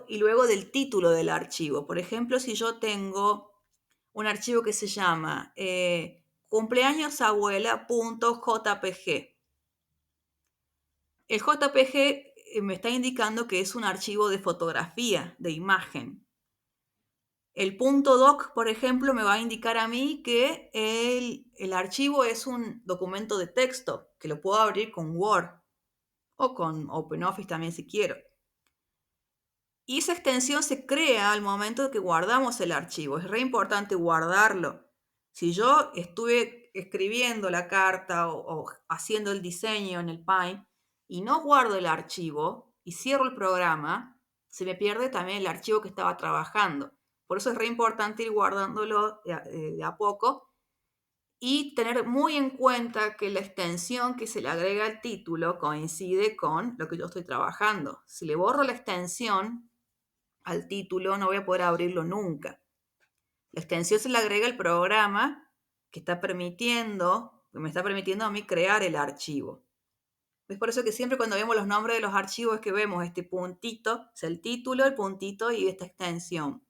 y luego del título del archivo. Por ejemplo, si yo tengo un archivo que se llama cumpleañosabuela.jpg. El JPG me está indicando que es un archivo de fotografía, de imagen. El .doc, por ejemplo, me va a indicar a mí que el archivo es un documento de texto, que lo puedo abrir con Word o con OpenOffice también si quiero. Y esa extensión se crea al momento de que guardamos el archivo. Es re importante guardarlo. Si yo estuve escribiendo la carta o haciendo el diseño en el Paint y no guardo el archivo y cierro el programa, se me pierde también el archivo que estaba trabajando. Por eso es re importante ir guardándolo de a poco y tener muy en cuenta que la extensión que se le agrega al título coincide con lo que yo estoy trabajando. Si le borro la extensión al título, no voy a poder abrirlo nunca. La extensión se le agrega el programa que me está permitiendo a mí crear el archivo. Es por eso que siempre cuando vemos los nombres de los archivos es que vemos este puntito, es el título, el puntito y esta extensión.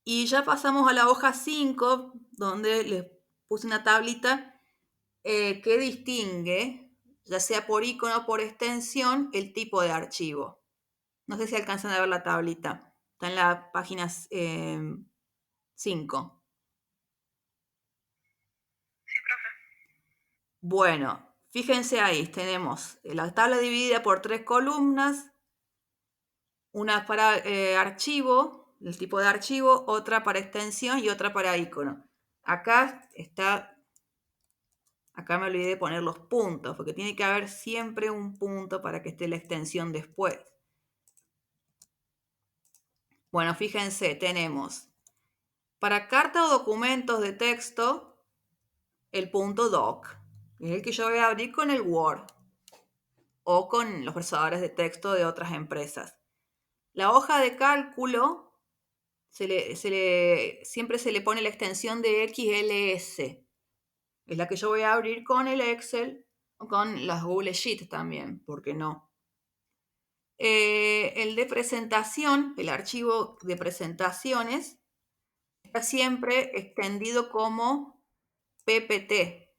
Y ya pasamos a la hoja 5, donde les puse una tablita que distingue, ya sea por icono o por extensión, el tipo de archivo. No sé si alcanzan a ver la tablita. Está en la página 5. Sí, profe. Bueno, fíjense ahí, tenemos la tabla dividida por 3 columnas, una para archivo, el tipo de archivo, otra para extensión y otra para icono. Acá me olvidé de poner los puntos, porque tiene que haber siempre un punto para que esté la extensión después. Bueno, fíjense, tenemos para carta o documentos de texto el punto doc, que es el que yo voy a abrir con el Word o con los procesadores de texto de otras empresas. La hoja de cálculo siempre se le pone la extensión de XLS. Es la que yo voy a abrir con el Excel o con las Google Sheets también, ¿por qué no? El de presentación, el archivo de presentaciones, está siempre extendido como PPT,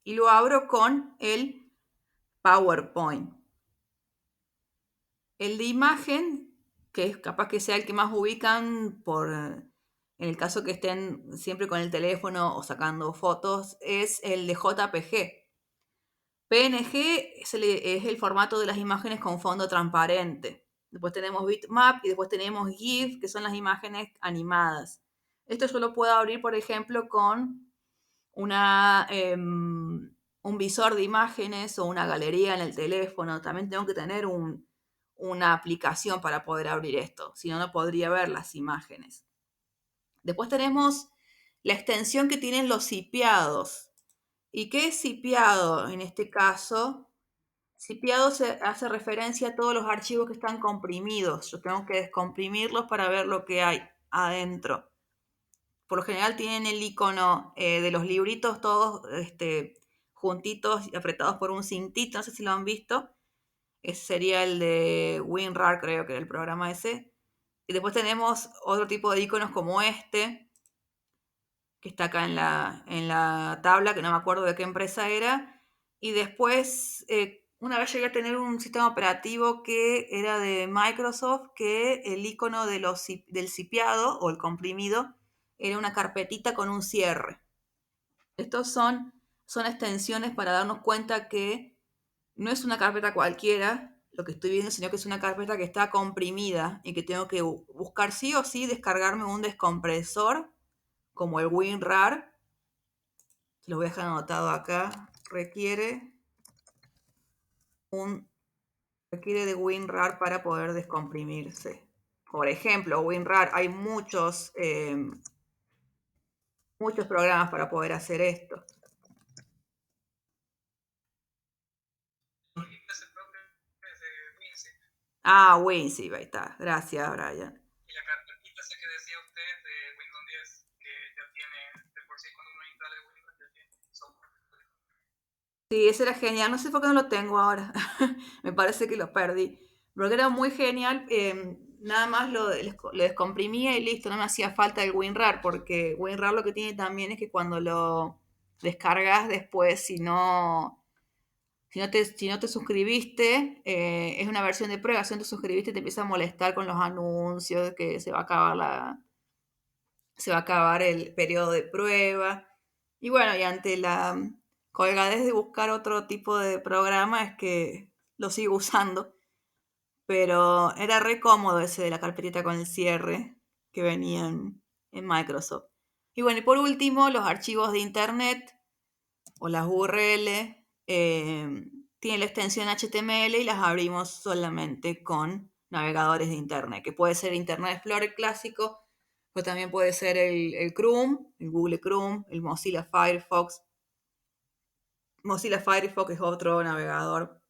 y lo abro con el PowerPoint. El de imagen, que es capaz que sea el que más ubican en el caso que estén siempre con el teléfono o sacando fotos, es el de JPG. PNG es el formato de las imágenes con fondo transparente. Después tenemos bitmap y después tenemos GIF, que son las imágenes animadas. Esto yo lo puedo abrir, por ejemplo, con un visor de imágenes o una galería en el teléfono. También tengo que tener una aplicación para poder abrir esto, si no, no podría ver las imágenes. Después tenemos la extensión que tienen los cipiados. ¿Y qué es cipiado en este caso? Cipiado se hace referencia a todos los archivos que están comprimidos. Yo tengo que descomprimirlos para ver lo que hay adentro. Por lo general tienen el icono de los libritos todos juntitos y apretados por un cintito. No sé si lo han visto. Ese sería el de WinRAR, creo que era el programa ese. Y después tenemos otro tipo de iconos como este, que está acá en la tabla, que no me acuerdo de qué empresa era. Y después, una vez llegué a tener un sistema operativo que era de Microsoft, que el icono del cipiado o el comprimido era una carpetita con un cierre. Estos son extensiones para darnos cuenta que no es una carpeta cualquiera lo que estoy viendo, sino que es una carpeta que está comprimida y que tengo que buscar sí o sí descargarme un descompresor como el WinRAR. Se lo voy a dejar anotado acá. Requiere de WinRAR para poder descomprimirse. Por ejemplo, WinRAR, hay muchos programas para poder hacer esto. Ah, WinZip, ahí está. Gracias, Brian. Y la carpetita esa que decía usted de Windows 10, que ya tiene, de por sí cuando uno instala el Windows ya tiene software. Sí, ese era genial. No sé por qué no lo tengo ahora. Me parece que lo perdí. Porque era muy genial. Nada más lo descomprimía y listo. No me hacía falta el WinRAR. Porque WinRAR lo que tiene también es que cuando lo descargas después, si no te suscribiste, es una versión de prueba. Si no te suscribiste, te empieza a molestar con los anuncios, que se va a acabar el periodo de prueba. Y bueno, y ante la colgadez de buscar otro tipo de programa es que lo sigo usando. Pero era re cómodo ese de la carpetita con el cierre que venía en Microsoft. Y bueno, y por último, los archivos de Internet o las URL tienen la extensión HTML y las abrimos solamente con navegadores de Internet, que puede ser Internet Explorer clásico, pero también puede ser el Chrome, el Google Chrome, el Mozilla Firefox. Mozilla Firefox es otro navegador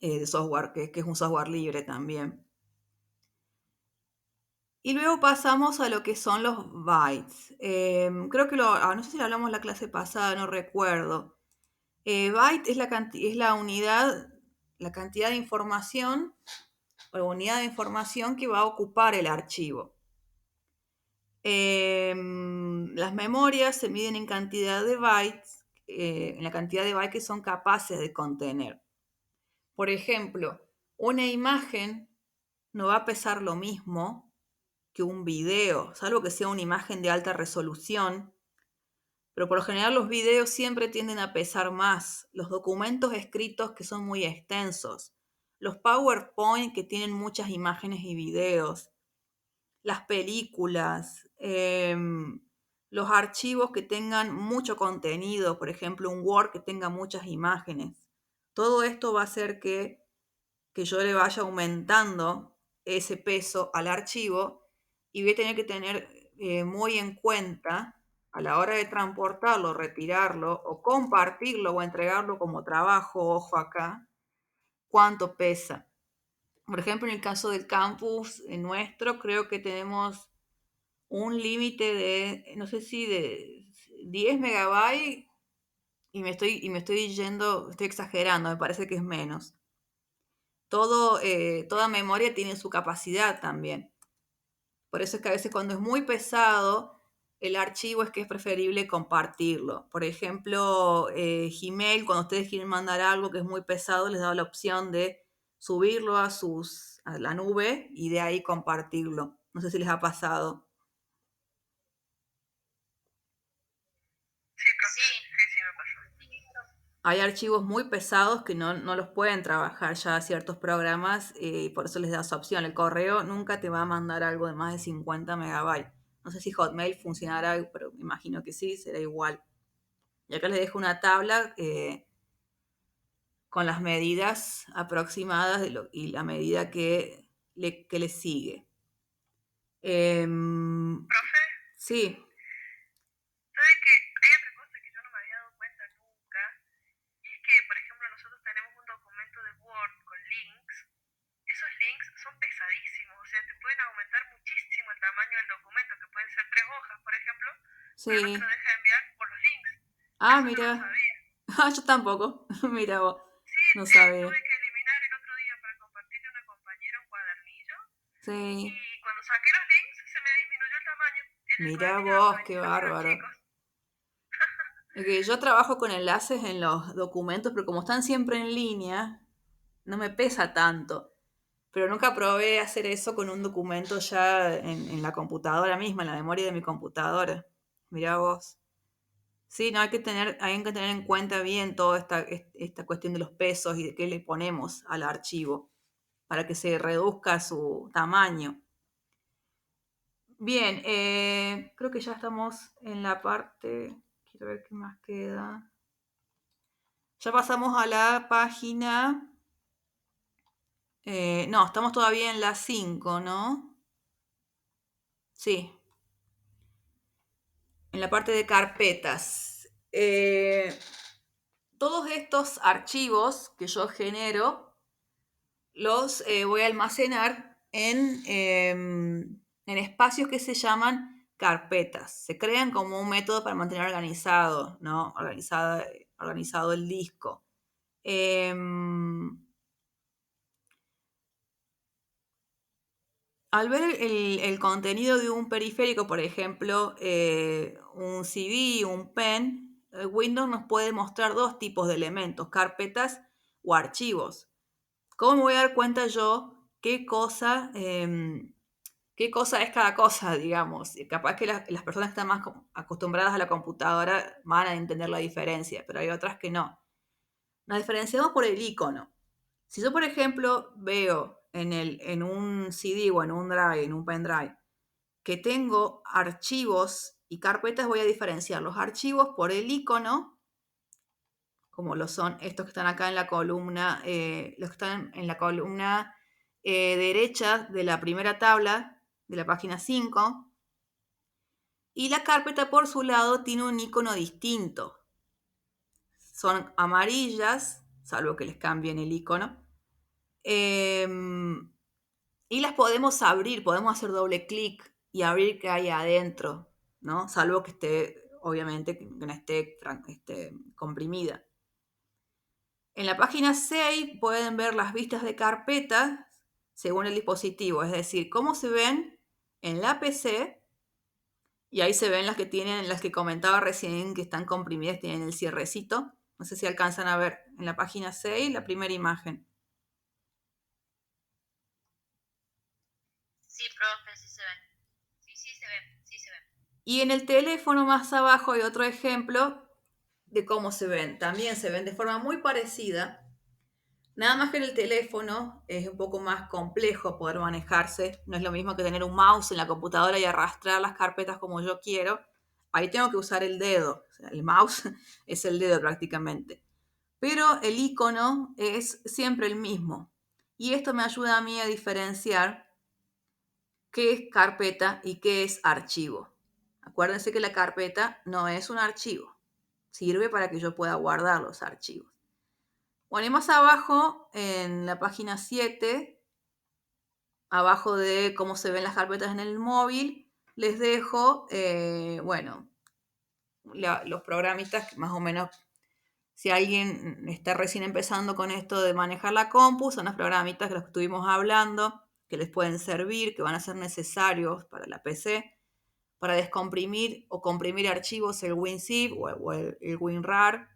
de software, que es un software libre también. Y luego pasamos a lo que son los bytes. Creo que no sé si lo hablamos la clase pasada, no recuerdo. Byte es la unidad, la cantidad de información o unidad de información que va a ocupar el archivo. Las memorias se miden en cantidad de bytes, en la cantidad de bytes que son capaces de contener. Por ejemplo, una imagen no va a pesar lo mismo que un video, salvo que sea una imagen de alta resolución, pero por lo general los videos siempre tienden a pesar más, los documentos escritos que son muy extensos, los PowerPoint que tienen muchas imágenes y videos, las películas, los archivos que tengan mucho contenido, por ejemplo un Word que tenga muchas imágenes. Todo esto va a hacer que yo le vaya aumentando ese peso al archivo y voy a tener que tener muy en cuenta a la hora de transportarlo, retirarlo o compartirlo o entregarlo como trabajo, ojo acá, cuánto pesa. Por ejemplo, en el caso del campus nuestro, creo que tenemos un límite de, no sé si de 10 megabytes y me estoy yendo, estoy exagerando, me parece que es menos. Toda memoria tiene su capacidad también. Por eso es que a veces cuando es muy pesado, el archivo es que es preferible compartirlo. Por ejemplo, Gmail, cuando ustedes quieren mandar algo que es muy pesado, les da la opción de subirlo a la nube y de ahí compartirlo. No sé si les ha pasado. Sí, profe. Sí, sí, me pasó. Hay archivos muy pesados que no los pueden trabajar ya ciertos programas y por eso les da esa opción. El correo nunca te va a mandar algo de más de 50 megabytes. No sé si Hotmail funcionará, pero me imagino que sí, será igual. Y acá les dejo una tabla con las medidas aproximadas y la medida que le sigue. Profe, Sí, ¿sabe que hay otra cosa que yo no me había dado cuenta nunca? Y es que, por ejemplo, nosotros tenemos un documento de Word con links. Esos links son pesadísimos, o sea, te pueden aumentar muchísimo el tamaño del documento, que pueden ser 3 hojas, por ejemplo, pero no te lo sí. deja enviar por los links. Ah, Eso no lo mira. sabía. Ah, yo tampoco. Mira vos. Sí, No sabía. tuve que eliminar el otro día para compartirle a una compañera un cuadernillo Sí. y cuando saqué los links se me disminuyó el tamaño. El Mira cuadernillo era vos, para qué niños y eran bárbaro. chicos. Es que yo trabajo con enlaces en los documentos, pero como están siempre en línea, no me pesa tanto. Pero nunca probé hacer eso con un documento ya en la computadora misma, en la memoria de mi computadora. Mirá vos. Sí, no, hay que tener en cuenta bien toda esta cuestión de los pesos y de qué le ponemos al archivo para que se reduzca su tamaño. Bien, creo que ya estamos en la parte. Quiero ver qué más queda. Ya pasamos a la página. No, estamos todavía en la 5, ¿no? Sí, en la parte de carpetas. Todos estos archivos que yo genero los voy a almacenar en espacios que se llaman carpetas. Se crean como un método para mantener organizado, ¿no? Organizado el disco. Em, Al ver el contenido de un periférico, por ejemplo, un CD, un pen, Windows nos puede mostrar dos tipos de elementos, carpetas o archivos. ¿Cómo me voy a dar cuenta yo qué cosa es cada cosa, digamos? Capaz que las personas que están más acostumbradas a la computadora van a entender la diferencia, pero hay otras que no. Nos diferenciamos por el icono. Si yo, por ejemplo, veo en un CD o en un drive, en un pendrive, que tengo archivos y carpetas voy a diferenciar los archivos por el icono, como lo son estos que están acá en la columna, los que están en la columna derecha de la primera tabla de la página 5. Y la carpeta por su lado tiene un icono distinto. Son amarillas, salvo que les cambien el icono. Y las podemos abrir, podemos hacer doble clic y abrir qué hay adentro, ¿no? Salvo que esté, obviamente, que no esté comprimida. En la página 6 pueden ver las vistas de carpetas según el dispositivo, es decir, cómo se ven en la PC, y ahí se ven las que tienen, las que comentaba recién, que están comprimidas, tienen el cierrecito. No sé si alcanzan a ver en la página 6 la primera imagen. Sí, profe, sí se ven. Sí se ven, sí se ven. Y en el teléfono más abajo hay otro ejemplo de cómo se ven. También se ven de forma muy parecida. Nada más que en el teléfono es un poco más complejo poder manejarse. No es lo mismo que tener un mouse en la computadora y arrastrar las carpetas como yo quiero. Ahí tengo que usar el dedo. O sea, el mouse es el dedo prácticamente. Pero el icono es siempre el mismo. Y esto me ayuda a mí a diferenciar qué es carpeta y qué es archivo. Acuérdense que la carpeta no es un archivo. Sirve para que yo pueda guardar los archivos. Bueno, y más abajo, en la página 7, abajo de cómo se ven las carpetas en el móvil, les dejo, los programitas que más o menos, si alguien está recién empezando con esto de manejar la compu, son los programitas de los que estuvimos hablando, que les pueden servir, que van a ser necesarios para la PC, para descomprimir o comprimir archivos, el WinZip o el WinRAR,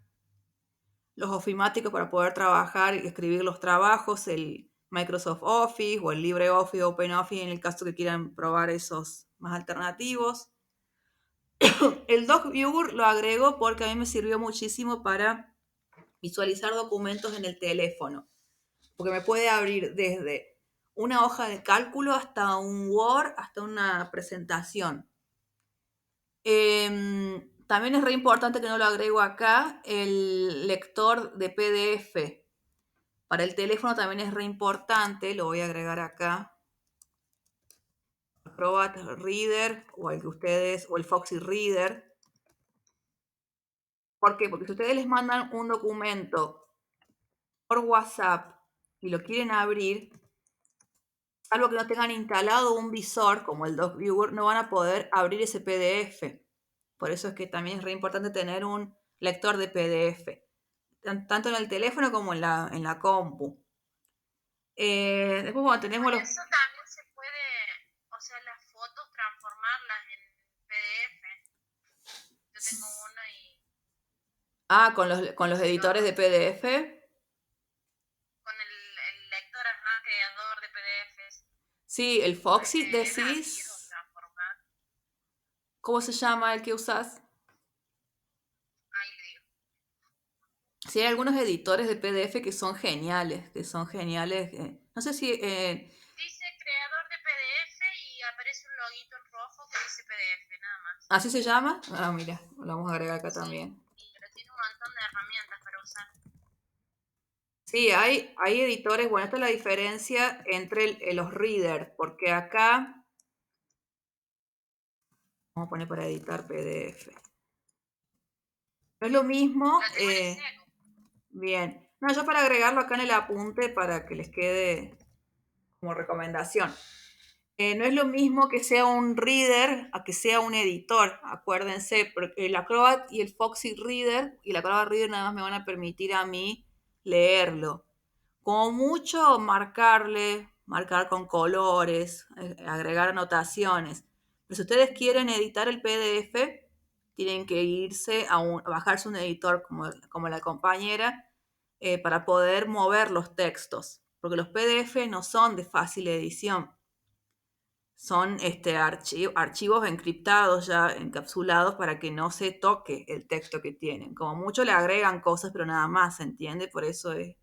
los ofimáticos para poder trabajar y escribir los trabajos, el Microsoft Office o el LibreOffice o OpenOffice en el caso que quieran probar esos más alternativos. El DocViewer lo agrego porque a mí me sirvió muchísimo para visualizar documentos en el teléfono, porque me puede abrir desde una hoja de cálculo hasta un Word, hasta una presentación. También es re importante que no lo agrego acá, el lector de PDF. Para el teléfono también es re importante, lo voy a agregar acá. Acrobat Reader o el que ustedes, o el Foxy Reader. ¿Por qué? Porque si ustedes les mandan un documento por WhatsApp y lo quieren abrir, salvo que no tengan instalado un visor como el DocViewer, no van a poder abrir ese PDF. Por eso es que también es re importante tener un lector de PDF, tanto en el teléfono como en la compu. Después, bueno, tenemos Con los... eso también se puede, o sea, las fotos transformarlas en PDF. Yo tengo uno y Ah, con los editores de lo, PDF. con el lector, ajá, creador de PDFs, Sí, el puedes Foxy abrir o decís. transformar. ¿Cómo se llama el que usás? Ahí le digo. Sí, hay algunos editores de PDF que son geniales, que son geniales. No sé si... Dice creador de PDF y aparece un loguito en rojo que dice PDF, nada más. ¿Así se llama? Ah, mira, lo vamos a agregar acá Sí, también. pero tiene un montón de herramientas para usar. Sí, hay editores. Bueno, esta es la diferencia entre los readers, porque acá... Vamos a poner para editar PDF. No es lo mismo... Lo tengo en el celu. bien. No, yo para agregarlo acá en el apunte para que les quede como recomendación. No es lo mismo que sea un reader a que sea un editor, acuérdense, porque el Acrobat y el Foxy Reader y el Acrobat Reader nada más me van a permitir a mí leerlo. Como mucho marcar con colores, agregar anotaciones. Pero si ustedes quieren editar el PDF, tienen que irse a bajarse un editor como la compañera para poder mover los textos, porque los PDF no son de fácil edición. Son archivos encriptados ya, encapsulados para que no se toque el texto que tienen. Como mucho le agregan cosas, pero nada más, ¿se entiende? Por eso hay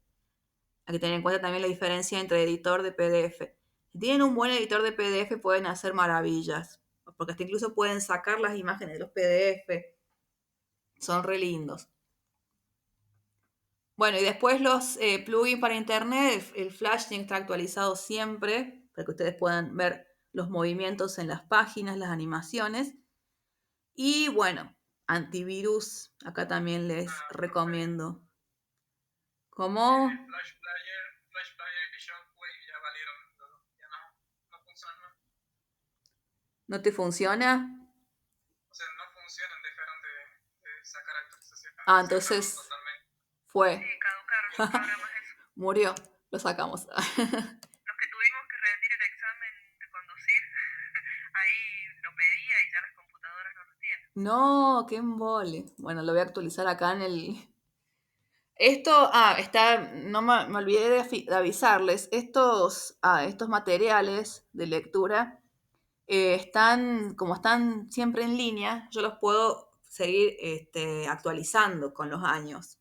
que tener en cuenta también la diferencia entre editor de PDF. Si tienen un buen editor de PDF pueden hacer maravillas. porque hasta incluso pueden sacar las imágenes de los PDF. Son re lindos. Bueno, y después los plugins para internet, el Flash tiene que estar actualizado siempre para que ustedes puedan ver los movimientos en las páginas, las animaciones. Y bueno, antivirus, acá también les Perfecto. recomiendo. Sí, ¿Cómo? Flash Player y Shockwave ya valieron todo. Ya no funcionan más. ¿No te funciona? O sea, no funcionan, dejaron de sacar Ah, actualizaciones, cerraron entonces totalmente. Sí, fue. caducaron, ahora más eso. Murió. Lo sacamos. Los que tuvimos que rendir el examen de conducir, ahí lo pedía y ya las computadoras no lo tienen. No, qué embole. Bueno, lo voy a actualizar acá en el. Esto, está, no me olvidé de avisarles, estos materiales de lectura como están siempre en línea, yo los puedo seguir actualizando con los años.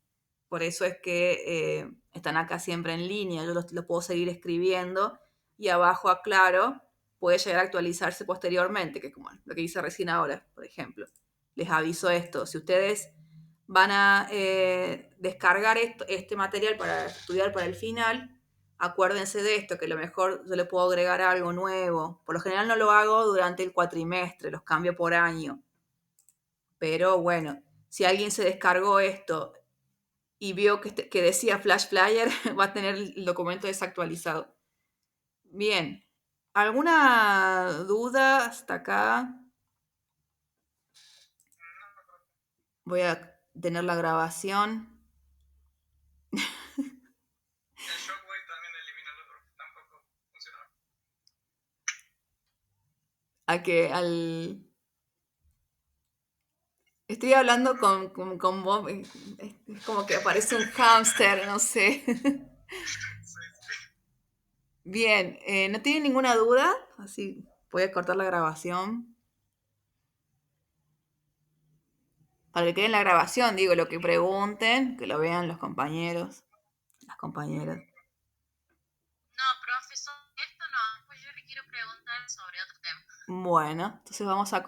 Por eso es que están acá siempre en línea, yo los puedo seguir escribiendo y abajo aclaro, puede llegar a actualizarse posteriormente, que es como lo que hice recién ahora, por ejemplo. Les aviso esto, si ustedes van a descargar este material para estudiar para el final, acuérdense de esto, que a lo mejor yo le puedo agregar algo nuevo. Por lo general no lo hago durante el cuatrimestre, los cambio por año. Pero bueno, si alguien se descargó esto y vio que decía Flash Flyer, va a tener el documento desactualizado. Bien, ¿alguna duda hasta acá? Voy a tener la grabación. El Shockwave también elimina el otro, tampoco funcionaba. A que al. Estoy hablando con vos. Es como que aparece un hámster, no sé. Sí, sí. Bien, ¿no tienen ninguna duda? Así voy a cortar la grabación. Para que quede en la grabación, digo, lo que pregunten, que lo vean los compañeros, las compañeras. No, profesor, esto no. Pues yo le quiero preguntar sobre otro tema. Bueno, entonces vamos a